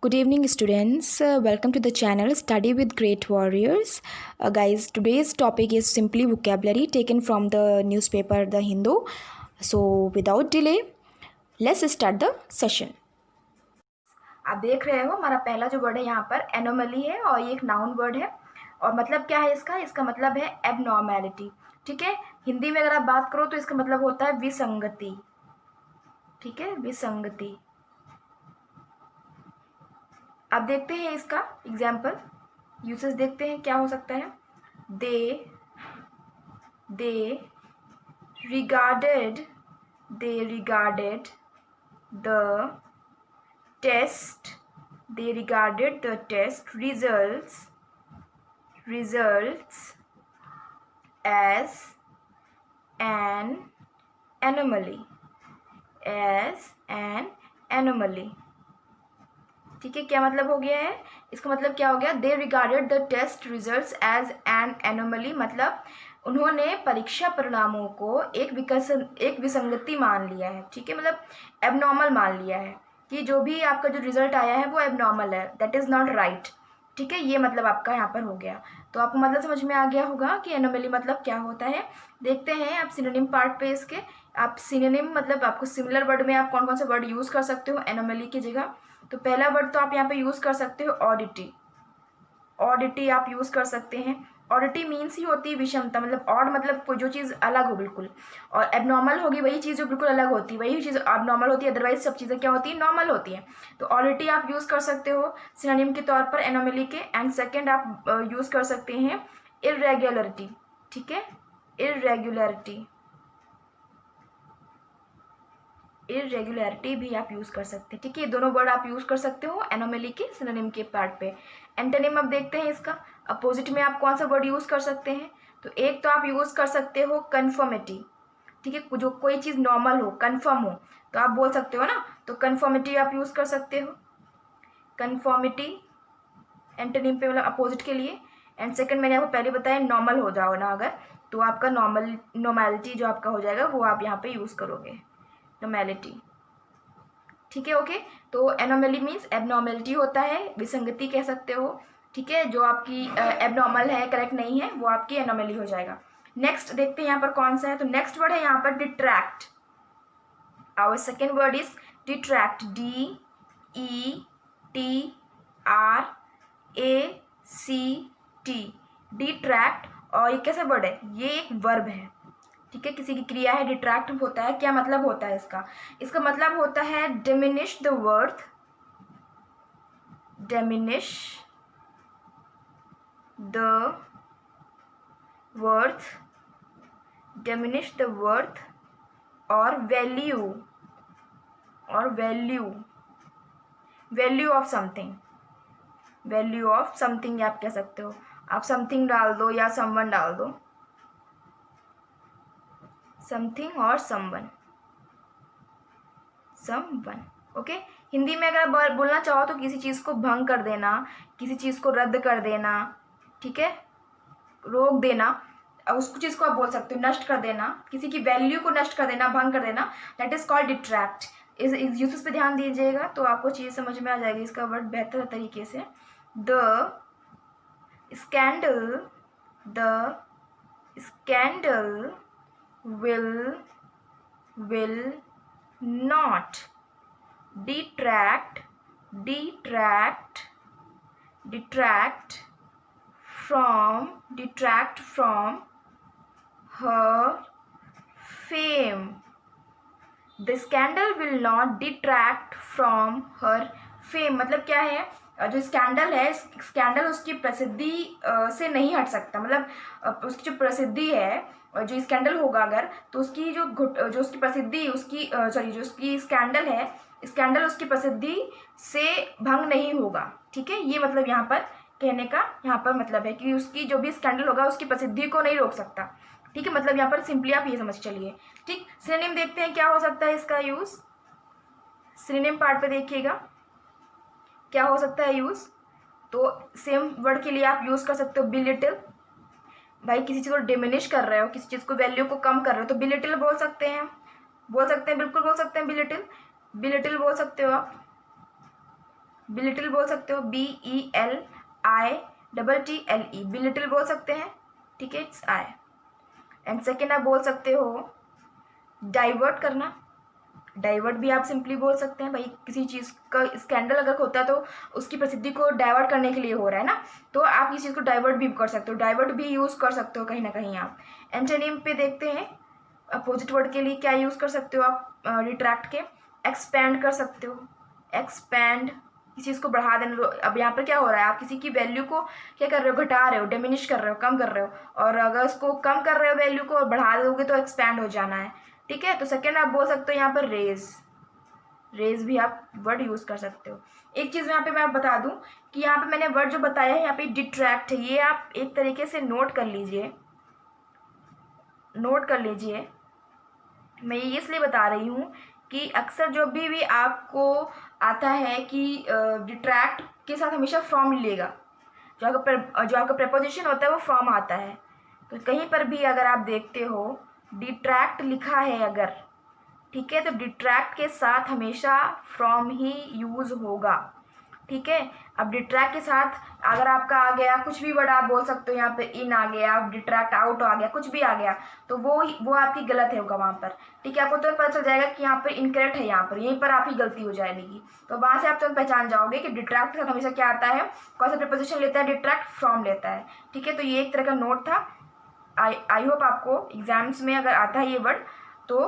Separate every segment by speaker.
Speaker 1: Good evening, students. Welcome to the channel Study with Great Warriors. Guys, today's topic is simply vocabulary taken from the newspaper The Hindu. So, without delay, let's start the session. आप देख रहे हो हमारा पहला जो word है यहाँ पर एनोमली है और ये एक नाउन वर्ड है और मतलब क्या है इसका मतलब है एबनॉर्मैलिटी। ठीक है, हिंदी में अगर आप बात करो तो इसका मतलब होता है विसंगति। ठीक है, विसंगति। अब देखते हैं इसका एग्जाम्पल यूसेस, देखते हैं क्या हो सकता है। They regarded the test results as an anomaly। ठीक है, क्या मतलब हो गया है इसका? मतलब क्या हो गया? They regarded the test results as an anomaly, मतलब उन्होंने परीक्षा परिणामों को एक विसंगति मान लिया है। ठीक है, मतलब एबनॉर्मल मान लिया है कि जो भी आपका जो रिजल्ट आया है वो एबनॉर्मल है, दैट इज़ नॉट राइट। ठीक है, ये मतलब आपका यहाँ पर हो गया। तो आपको मतलब समझ में आ गया होगा कि एनोमली मतलब क्या होता है। देखते हैं आप सिनोनिम पार्ट पे इसके। आप सिनोनिम मतलब आपको सिमिलर वर्ड में आप कौन कौन से वर्ड यूज़ कर सकते हो एनोमली की जगह। तो पहला वर्ड तो आप यहाँ पे यूज़ कर सकते हो ऑडिटी आप यूज़ कर सकते हैं। ऑडिटी मीन्स ही होती है विषमता, मतलब ऑड मतलब कोई जो चीज़ अलग हो बिल्कुल, और एबनॉर्मल होगी वही चीज़ जो बिल्कुल अलग होती है, वही चीज़ एबनॉर्मल होती है, अदरवाइज सब चीज़ें क्या होती है? नॉर्मल होती हैं। तो ऑडिटी आप यूज़ कर सकते हो सिनोनिम के तौर पर एनोमली के। एंड सेकेंड आप यूज़ कर सकते हैं इर्रेगुलरिटी। ठीक है, इरेगुलरिटी भी आप यूज़ कर सकते हैं। ठीक है, ये दोनों वर्ड आप यूज़ कर सकते हो एनोमली के सिनोनिम के पार्ट पे। एंटोनिम अब देखते हैं इसका, अपोजिट में आप कौन सा वर्ड यूज़ कर सकते हैं। तो एक तो आप यूज़ कर सकते हो कन्फर्मिटी। ठीक है, जो कोई चीज़ नॉर्मल हो, कन्फर्म हो, तो आप बोल सकते हो ना, तो कन्फर्मिटी आप यूज़ कर सकते हो। कन्फर्मिटी एंटोनिम पे मतलब अपोजिट के लिए। एंड सेकंड मैंने आपको पहले बताया नॉर्मल हो जाओ ना अगर, तो आपका नॉर्मैलिटी जो आपका हो जाएगा वो आप यहाँ पे यूज़ करोगे, नॉर्मैलिटी। ठीक है, ओके। तो एनोमली मीन्स एबनॉर्मेलिटी होता है, विसंगति कह सकते हो। ठीक है, जो आपकी एबनॉर्मल है, करेक्ट नहीं है, वो आपकी एनोमली हो जाएगा। नेक्स्ट देखते हैं यहाँ पर कौन सा है। तो नेक्स्ट वर्ड है यहाँ पर detract. Our second word is detract, DETRACT, detract. और ये कैसा वर्ड है? ये एक वर्ब है। ठीक है, किसी की क्रिया है, डिट्रैक्ट होता है। क्या मतलब होता है इसका मतलब होता है डिमिनिश द वर्थ, और वैल्यू ऑफ समथिंग आप कह सकते हो। आप समथिंग डाल दो या समवन डाल दो, समथिंग और समवन। ओके। हिंदी में अगर आप बोलना चाहो तो किसी चीज़ को भंग कर देना, किसी चीज़ को रद्द कर देना, ठीक है, रोक देना, उस चीज़ को आप बोल सकते हो नष्ट कर देना, किसी की वैल्यू को नष्ट कर देना, भंग कर देना, दैट इज कॉल्ड डिट्रैक्ट। इस यूसेस पे ध्यान दीजिएगा तो आपको चीज़ समझ में आ जाएगी इसका वर्ड बेहतर तरीके से। The scandal will not detract from her fame. The scandal will not detract from her fame मतलब क्या है? जो स्कैंडल है, स्कैंडल उसकी प्रसिद्धि से नहीं हट सकता, मतलब उसकी जो प्रसिद्धि है, जो स्कैंडल होगा अगर, तो उसकी जो उसकी प्रसिद्धि जो उसकी स्कैंडल है, स्कैंडल उसकी प्रसिद्धि से भंग नहीं होगा। ठीक है, ये मतलब यहाँ पर कहने का यहाँ पर मतलब है कि उसकी जो भी स्कैंडल होगा उसकी प्रसिद्धि को नहीं रोक सकता। ठीक है, मतलब यहाँ पर सिंपली आप ये समझ चलिए। ठीक, सिनोनिम देखते हैं क्या हो सकता है इसका यूज़। सिनोनिम पार्ट पे देखिएगा क्या हो सकता है यूज़। तो सेम वर्ड के लिए आप यूज़ कर सकते हो बिलिटिल। भाई किसी चीज़ को डिमिनिश कर रहे हो, किसी चीज़ को वैल्यू को कम कर रहे हो, तो बिलिटिल बोल सकते हैं, बिल्कुल बोल सकते हैं बिलिटिल बोल सकते हो आप। बिलिटिल बोल सकते हो, BELITTLE, बिलिटिल बोल सकते हैं, ठीक है, इट्स आई। एंड सेकेंड आप बोल सकते हो डाइवर्ट करना, डाइवर्ट भी आप सिंपली बोल सकते हैं, भाई किसी चीज़ का स्कैंडल अगर होता है तो उसकी प्रसिद्धि को डाइवर्ट करने के लिए हो रहा है ना, तो आप इस चीज़ को डाइवर्ट भी कर सकते हो, डाइवर्ट भी यूज़ कर सकते हो कहीं ना कहीं आप। एंटोनिम पे देखते हैं, अपोजिट वर्ड के लिए क्या यूज़ कर सकते हो आप, रिट्रैक्ट के एक्सपैंड कर सकते हो, एक्सपैंड किसी चीज़ को बढ़ा देना। अब यहाँ पर क्या हो रहा है, आप किसी की वैल्यू को क्या कर रहे हो, घटा रहे हो, डिमिनिश कर रहे हो, कम कर रहे हो, और अगर उसको कम कर रहे हो वैल्यू को और बढ़ा दोगे तो एक्सपैंड हो जाना है, ठीक है। तो सेकेंड आप बोल सकते हो यहाँ पर रेज, रेज भी आप वर्ड यूज़ कर सकते हो। एक चीज़ यहाँ पे मैं आप बता दूं कि यहाँ पे मैंने वर्ड जो बताया है यहाँ पे डिट्रैक्ट है, ये आप एक तरीके से नोट कर लीजिए, नोट कर लीजिए। मैं ये इसलिए बता रही हूँ कि अक्सर जो भी आपको आता है कि डिट्रैक्ट के साथ हमेशा फ्रॉम मिलेगा, जो आपका प्रपोजिशन होता है वो फ्रॉम आता है। तो कहीं पर भी अगर आप देखते हो डिट्रैक्ट लिखा है अगर, ठीक है, तो डिट्रैक्ट के साथ हमेशा फ्रॉम ही यूज़ होगा, ठीक है। अब डिट्रैक्ट के साथ अगर आपका आ गया कुछ भी वर्ड आप बोल सकते हो, यहाँ पे इन आ गया, डिट्रैक्ट आउट आ गया, कुछ भी आ गया, तो वो आपकी गलत है होगा वहाँ पर, ठीक है। आपको तुरंत पता चल जाएगा कि यहाँ पर इनकरेक्ट है, यहाँ पर यहीं पर आप ही गलती हो जाएगी, तो वहाँ से आप तुरंत पहचान जाओगे कि डिट्रैक्ट के साथ हमेशा क्या आता है, कौन सा प्रीपोजिशन लेता है, डिट्रैक्ट फ्रॉम लेता है, ठीक है। तो ये एक तरह का नोट था। आई होप आपको एग्जाम्स में अगर आता है ये वर्ड तो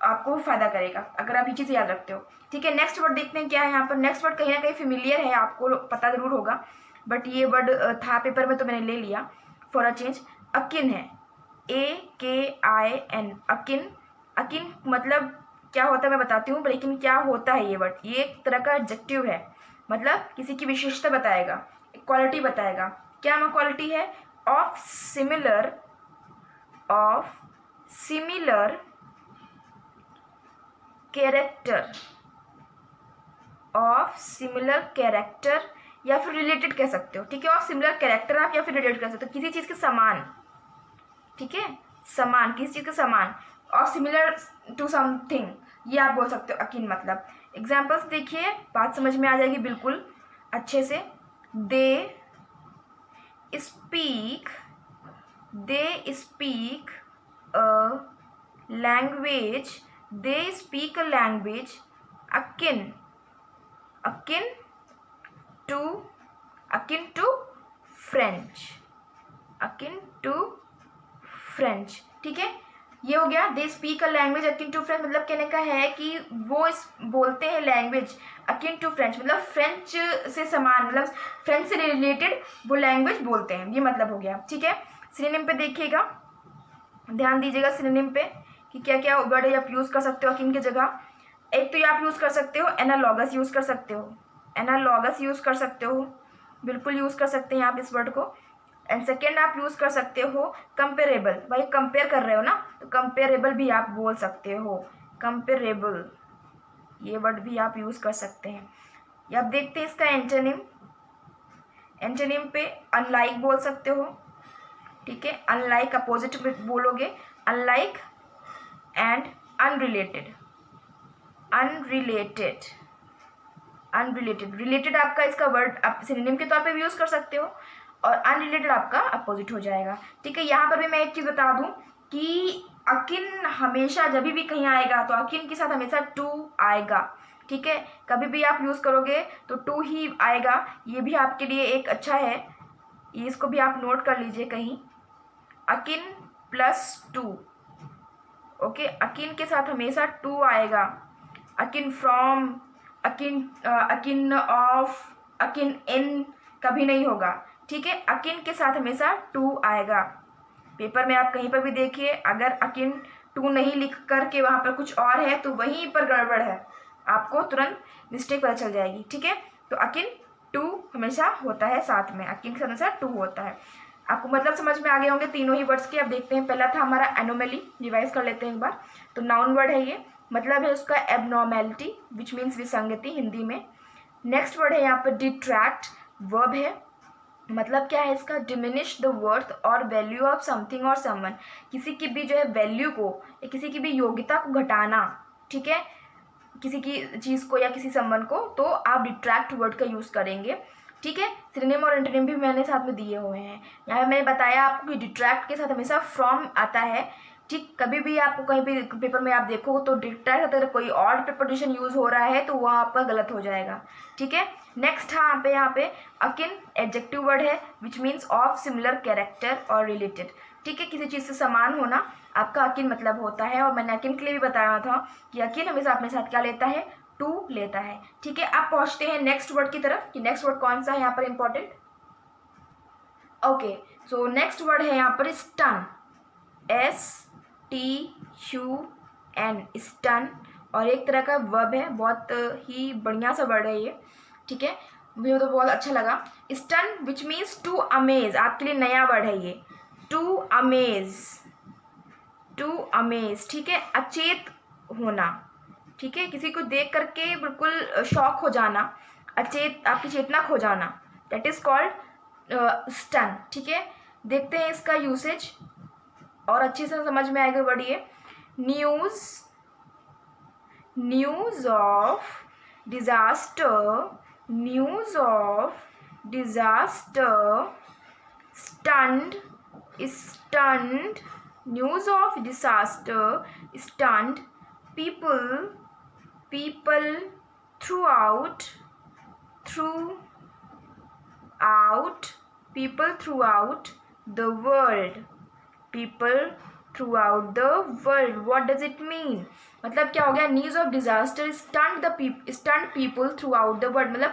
Speaker 1: आपको फ़ायदा करेगा अगर आप ये चीज़ याद रखते हो, ठीक है। नेक्स्ट वर्ड देखते हैं क्या है यहाँ पर। नेक्स्ट वर्ड कहीं ना कहीं फेमिलियर है, आपको पता ज़रूर होगा, बट ये वर्ड था पेपर में तो मैंने ले लिया फॉर अ चेंज। अकिन है, AKIN, अकिन। अकिन मतलब क्या होता है मैं बताती हूँ, लेकिन क्या होता है ये वर्ड, ये एक तरह का एडजेक्टिव है, मतलब किसी की विशेषता बताएगा, क्वालिटी बताएगा। क्या क्वालिटी है, of similar character, of similar character या फिर रिलेटेड कह सकते हो, ठीक है। ऑफ सिमिलर कैरेक्टर आप या फिर रिलेटेड कह सकते हो, किसी चीज़ के समान, ठीक है, समान, किसी चीज़ के समान, ऑफ सिमिलर टू समथिंग, ये आप बोल सकते हो अकिन मतलब। एग्जाम्पल्स देखिए, बात समझ में आ जाएगी बिल्कुल अच्छे से। They speak a language, they speak a language akin to French, ठीक है। ये हो गया, they speak a language akin to French, मतलब कहने का है कि वो बोलते हैं लैंग्वेज अकिन टू फ्रेंच, मतलब फ्रेंच से समान, मतलब फ्रेंच से रिलेटेड वो लैंग्वेज बोलते हैं, ये मतलब हो गया, ठीक है। सिनोनिम पे देखिएगा, ध्यान दीजिएगा सिनोनिम पे कि क्या क्या वर्ड आप यूज़ कर सकते हो अकिन की जगह। एक तो ये आप यूज़ कर सकते हो एनालॉगस, यूज़ कर सकते हो एनालॉगस, यूज़ कर सकते हो, बिल्कुल यूज़ कर सकते हैं आप इस वर्ड को। एंड सेकेंड आप यूज़ कर सकते हो कंपेरेबल, भाई कंपेयर कर रहे हो ना, तो कंपेरेबल भी आप बोल सकते हो, कंपेरेबल, ये वर्ड भी आप यूज़ कर सकते हैं। ये आप देखते हैं इसका एंटोनिम, एंटोनिम पे अनलाइक बोल सकते हो, ठीक है। अनलाइक अपोजिट में बोलोगे अनलाइक एंड अनरिलेटेड, रिलेटेड आपका इसका वर्ड आप सिनोनिम के तौर पे भी यूज़ कर सकते हो, और अनरिलेटेड आपका अपोजिट हो जाएगा, ठीक है। यहाँ पर भी मैं एक चीज़ बता दूँ कि अकिन हमेशा जब भी कहीं आएगा तो अकिन के साथ हमेशा टू आएगा, ठीक है। कभी भी आप यूज़ करोगे तो टू ही आएगा, ये भी आपके लिए एक अच्छा है, इसको भी आप नोट कर लीजिए कहीं, akin plus two, okay. Akin के साथ हमेशा टू आएगा, akin from, akin of, akin in कभी नहीं होगा, ठीक है। अकिन के साथ हमेशा टू आएगा। पेपर में आप कहीं पर भी देखिए, अगर अकिन टू नहीं लिख करके वहाँ पर कुछ और है तो वहीं पर गड़बड़ है, आपको तुरंत मिस्टेक पता चल जाएगी, ठीक है। तो अकिन टू हमेशा होता है साथ में, अकिन के साथ हमेशा टू होता है। आपको मतलब समझ में आ गए होंगे तीनों ही वर्ड्स के। अब देखते हैं, पहला था हमारा एनोमली, रिवाइज कर लेते हैं एक बार। तो नाउन वर्ड है ये, मतलब है उसका एबनॉर्मेलिटी विच मीन्स विसंगति हिंदी में। नेक्स्ट वर्ड है यहाँ पर डिट्रैक्ट, वर्ब है, मतलब क्या है इसका, डिमिनिश द वर्थ और वैल्यू ऑफ समथिंग और समवन, किसी की भी जो है वैल्यू को या किसी की भी योग्यता को घटाना, ठीक है। किसी की चीज़ को या किसी समवन को, तो आप डिट्रैक्ट वर्ड का यूज़ करेंगे। ठीक है, सिनोनिम और एंटोनिम भी मैंने साथ में दिए हुए हैं। यहाँ पे मैंने बताया आपको कि डिट्रैक्ट के साथ हमेशा फ्रॉम आता है। ठीक, कभी भी आपको कहीं भी पेपर में आप देखो तो डिट्रैक्ट अगर कोई और प्रिपोजिशन यूज़ हो रहा है तो वह आपका गलत हो जाएगा। ठीक है, नेक्स्ट यहाँ पे अकिन एडजेक्टिव वर्ड है which means of similar character और रिलेटेड। ठीक है, किसी चीज़ से समान होना आपका अकिन मतलब होता है। और मैंने अकिन के लिए भी बताया था कि अकिन हमेशा अपने साथ क्या लेता है, टू लेता है। ठीक है, आप पहुंचते हैं नेक्स्ट वर्ड की तरफ कि नेक्स्ट वर्ड कौन सा है यहाँ पर important. Okay, so next word है यहाँ पर स्टन, STUN, स्टन। और एक तरह का वर्ब है, बहुत ही बढ़िया सा वर्ड है ये। ठीक है, मुझे तो बहुत अच्छा लगा। Stun which means to amaze, आपके लिए नया वर्ड है ये, टू अमेज, टू अमेज। ठीक है, अचेत होना। ठीक है, किसी को देख करके बिल्कुल शॉक हो जाना, अचेत, आपकी चेतना खो जाना, दैट इज कॉल्ड स्टन। ठीक है, देखते हैं इसका यूसेज और अच्छे से समझ में आएगा वर्ड ये। News, news of disaster, news of disaster, stunned, stunned, news of disaster, stunned people, people throughout, throughout, people throughout the world, people throughout the world. What does it mean? मतलब क्या हो गया, news of disaster stunt people through out the world, मतलब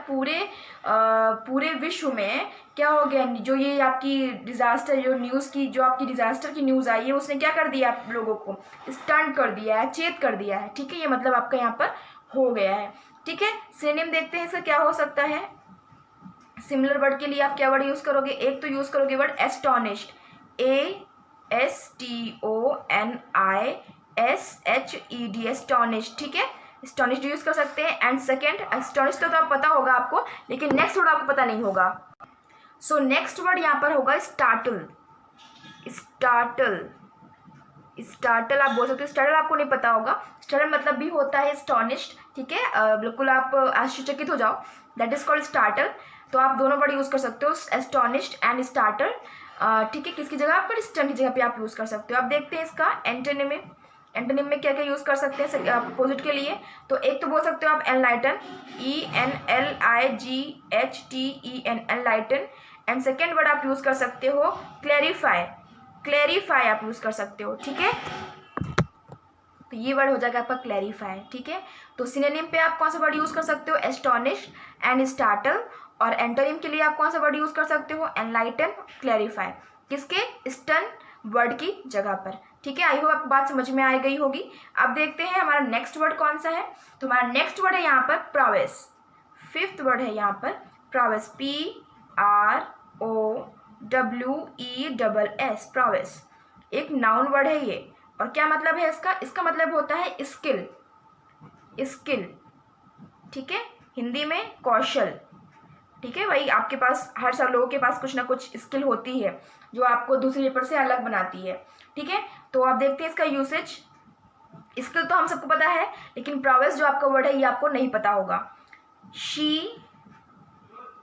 Speaker 1: पूरे विश्व में क्या हो गया, जो ये आपकी डिजास्टर, जो न्यूज़ की, जो आपकी डिजास्टर की न्यूज़ आई है, उसने क्या कर दिया, आप लोगों को स्टंट कर दिया है, चेत कर दिया है। ठीक है, ये मतलब आपका यहाँ पर हो गया है। ठीक है, सिनोनिम देखते हैं इसका क्या हो सकता है। सिमिलर वर्ड के लिए आप क्या वर्ड यूज़ करोगे, एक तो यूज़ करोगे वर्ड एस्टोनिश्ड, ASTONISHED, एस्टोनिश्ड। ठीक है, एस्टोनिश्ड यूज़ कर सकते हैं। एंड सेकेंड, एस्टोनिश्ड तो आप पता होगा आपको, लेकिन नेक्स्ट वर्ड आपको पता नहीं होगा। सो नेक्स्ट वर्ड यहाँ पर होगा स्टार्टल, स्टार्टल, स्टार्टल आप बोल सकते हो। स्टार्टल आपको नहीं पता होगा, स्टार्टल मतलब भी होता है एस्टोनिश्ड। ठीक है, बिल्कुल आप आश्चर्यचकित हो जाओ, दैट इज कॉल्ड स्टार्टल। तो आप दोनों वर्ड यूज़ कर सकते हो, एस्टोनिश्ड एंड स्टार्टल। ठीक है, किसकी जगह पर, स्टन की जगह पे आप यूज़ कर सकते हो। अब देखते हैं इसका एंटोनिम में, एंटोनिम में क्या क्या यूज़ कर सकते हैं अपोजिट के लिए। तो एक तो बोल सकते हो आप enlighten, ENLIGHTEN, enlighten. And second word आप यूज़ कर सकते हो क्लैरिफाई, क्लैरिफाई आप यूज़ कर सकते हो। ठीक है, तो ये वर्ड हो जाएगा आपका क्लैरिफाई। ठीक है, तो सिनोनिम पे आप कौन सा वर्ड यूज़ कर सकते हो, एस्टोनिश एंड स्टार्टल। और एंटोनिम के लिए आप कौन सा वर्ड यूज़ कर सकते हो, एनलाइटन, क्लैरिफाई, किसके, स्टन वर्ड की जगह पर। ठीक है, आई होप आपको बात समझ में आ गई होगी। अब देखते हैं हमारा नेक्स्ट वर्ड कौन सा है। तो हमारा नेक्स्ट वर्ड है यहाँ पर प्रोवेस, फिफ्थ वर्ड है यहाँ पर प्रोवेस, PROWESS, प्रोवेस। एक नाउन वर्ड है ये, और क्या मतलब है इसका, इसका मतलब होता है स्किल, स्किल। ठीक है, हिंदी में कौशल। ठीक है भाई, आपके पास हर सब लोगों के पास कुछ ना कुछ स्किल होती है जो आपको दूसरे पेपर से अलग बनाती है। ठीक है, तो आप देखते हैं इसका यूसेज। स्किल तो हम सबको पता है, लेकिन प्रोवेस जो आपका वर्ड है ये आपको नहीं पता होगा। She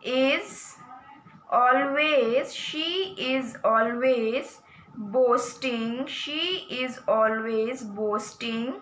Speaker 1: is always boasting, she is always boasting,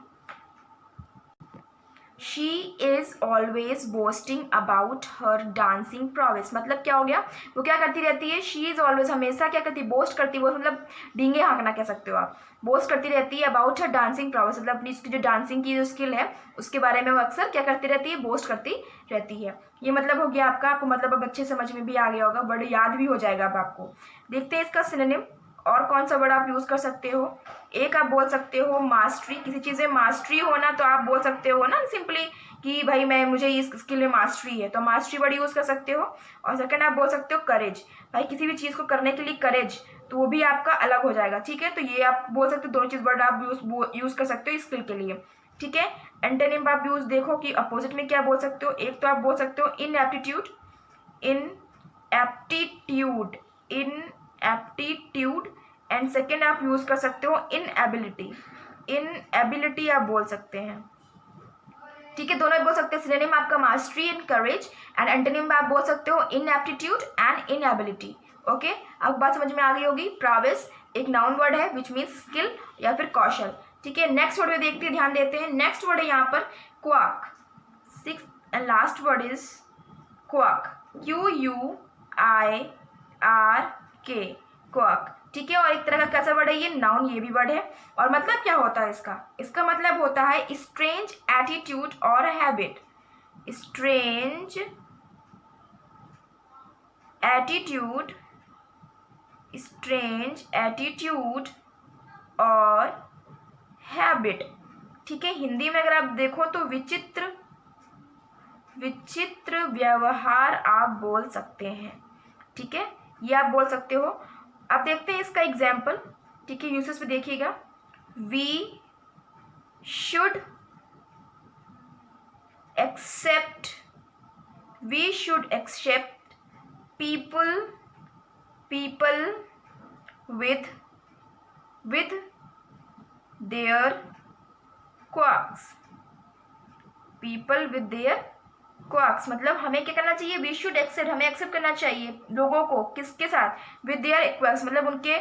Speaker 1: she is always boasting about her dancing prowess। मतलब क्या हो गया, वो क्या करती रहती है, she is always, हमेशा क्या करती है, बोस्ट करती है, वो मतलब डींगे हाँकना कह सकते हो आप, बोस्ट करती रहती है अबाउट हर डांसिंग prowess, मतलब अपनी उसकी जो डांसिंग की जो स्किल है उसके बारे में वो अक्सर क्या करती रहती है, बोस्ट करती रहती है। ये मतलब हो गया आपका, आपको मतलब अब अच्छे समझ में भी आ गया होगा, वर्ड याद भी हो जाएगा अब आपको। देखते हैं इसका सिनोनिम और कौन सा वर्ड आप यूज़ कर सकते हो। एक आप बोल सकते हो मास्टरी, किसी चीज़ में मास्टरी होना, तो आप बोल सकते हो ना सिंपली कि भाई मुझे इस स्किल में मास्टरी है, तो मास्टरी वर्ड यूज़ कर सकते हो। और सेकंड आप बोल सकते हो करेज, भाई किसी भी चीज़ को करने के लिए करेज, तो वो भी आपका अलग हो जाएगा। ठीक है, तो ये आप बोल सकते हो, दोनों चीज़ वर्ड आप यूज़ कर सकते हो स्किल के लिए। ठीक है, एंटोनिम आप यूज़ देखो कि अपोजिट में क्या बोल सकते हो। एक तो आप बोल सकते हो इनएप्टीट्यूड, इनएप्टीट्यूड, इनएप्टीट्यूड। एंड सेकेंड आप यूज़ कर सकते हो इनएबिलिटी, इनएबिलिटी आप बोल सकते हैं। ठीक है, दोनों बोल सकते हैं। सिनोनिम आपका mastery and courage, and antonym आप बोल सकते हो इनएप्टीट्यूड एंड इनएबिलिटी। ओके, आपको बात समझ में आ गई होगी। प्रावेस एक नाउन वर्ड है विच मीन्स स्किल या फिर कौशल। ठीक है, नेक्स्ट वर्ड में देखते हैं, ध्यान देते हैं। नेक्स्ट वर्ड है यहाँ पर quack. Six and last word is quack, QUIRK, quack. ठीक है, और एक तरह का कैसा वर्ड है ये, नाउन, ये भी वर्ड है। और मतलब क्या होता है इसका मतलब होता है स्ट्रेंज एटीट्यूड और habit. Strange attitude, strange attitude और हैबिट। ठीक है, हिंदी में अगर आप देखो तो विचित्र व्यवहार आप बोल सकते हैं। ठीक है, ये आप बोल सकते हो। अब देखते हैं इसका एग्जाम्पल। ठीक है, यूसेज पे देखिएगा। We should accept people with their quirks। मतलब हमें क्या करना चाहिए, वी शुड एक्सेप्ट, हमें एक्सेप्ट करना चाहिए लोगों को, किसके साथ, विद देयर क्वर्क्स, मतलब उनके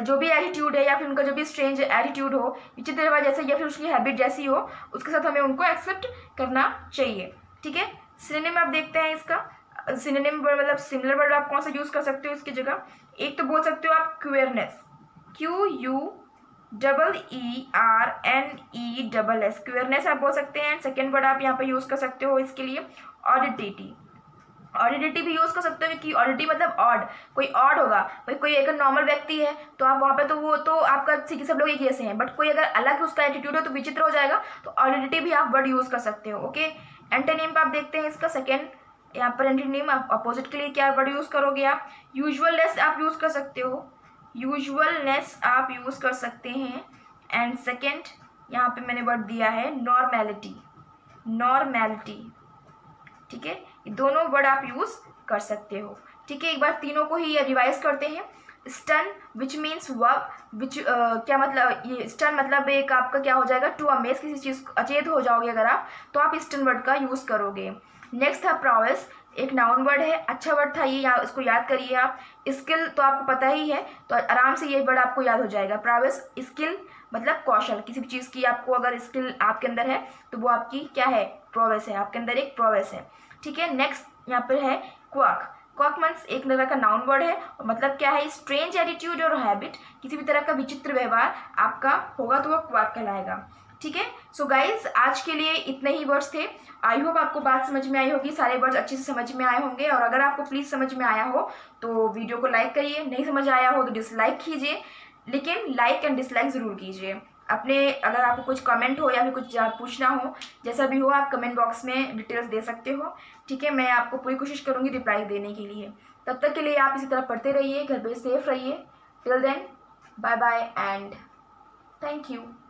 Speaker 1: जो भी एटीट्यूड है या फिर उनका जो भी स्ट्रेंज एटीट्यूड हो, विचित्र व्यवहार जैसा या फिर उसकी हैबिट जैसी हो, उसके साथ हमें उनको एक्सेप्ट करना चाहिए। ठीक है, सिनोनिम आप देखते हैं इसका। सिनोनिम वर्ड मतलब सिमिलर वर्ड आप कौन सा यूज कर सकते हो इसकी जगह। एक तो बोल सकते हो आप क्यूयरनेस, QUEERNESS, क्यूयरनेस आप बोल सकते हैं। सेकेंड वर्ड आप यहाँ पर यूज कर सकते हो इसके लिए ऑडिडिटी। ऑडिडिटी भी यूज कर सकते हो, कि ऑडिडिटी मतलब ऑड, कोई ऑड होगा, भाई कोई अगर नॉर्मल व्यक्ति है तो आप वहाँ पे तो वो तो आपका सब लोग एक जैसे हैं, बट कोई अगर अलग उसका एटीट्यूड हो तो विचित्र हो जाएगा, तो ऑडिडिटी भी आप वर्ड यूज कर सकते हो। ओके, एंटोनिम आप देखते हैं इसका। सेकेंड यहाँ पर एंटोनिम आप अपोजिट के लिए क्या वर्ड यूज करोगे आप, यूजुअलनेस आप यूज कर सकते हो, यूजुअलनेस आप यूज कर सकते हैं। एंड सेकेंड यहाँ पे मैंने वर्ड दिया है नॉर्मेलिटी। ठीक है, ये दोनों वर्ड आप यूज कर सकते हो। ठीक है, एक बार तीनों को ही रिवाइज करते हैं। स्टन विच मीन्स वर्ब, विच क्या मतलब, ये स्टन मतलब एक आपका क्या हो जाएगा, टू अमेज, किसी चीज़ अचेत हो जाओगे अगर आप, तो आप स्टन वर्ड का यूज़ करोगे। नेक्स्ट था प्रोवेस, एक नाउन वर्ड है, अच्छा वर्ड था ये, यहाँ इसको याद करिए आप। स्किल तो आपको पता ही है, तो आराम से ये वर्ड आपको याद हो जाएगा। प्रोवेस स्किल मतलब कौशल, किसी भी चीज़ की आपको अगर स्किल आपके अंदर है तो वो आपकी क्या है, प्रोवेस है, आपके अंदर एक प्रोवेस है। ठीक है, नेक्स्ट यहाँ पर है क्वाक। क्वाक मीन्स एक तरह का नाउन वर्ड है, और मतलब क्या है, स्ट्रेंज एटीट्यूड और हैबिट, किसी भी तरह का विचित्र व्यवहार आपका होगा तो वो क्वाक कहलाएगा। ठीक है, सो गाइज आज के लिए इतने ही वर्ड्स थे। आई होप आपको बात समझ में आई होगी, सारे वर्ड्स अच्छे से समझ में आए होंगे। और अगर आपको प्लीज़ समझ में आया हो तो वीडियो को लाइक करिए, नहीं समझ आया हो तो डिसलाइक कीजिए, लेकिन लाइक एंड डिसलाइक ज़रूर कीजिए। अपने अगर आपको कुछ कमेंट हो या फिर कुछ पूछना हो, जैसा भी हो, आप कमेंट बॉक्स में डिटेल्स दे सकते हो। ठीक है, मैं आपको पूरी कोशिश करूँगी रिप्लाई देने के लिए। तब तक के लिए आप इसी तरह पढ़ते रहिए, घर पे सेफ रहिए। Till then bye bye and thank you.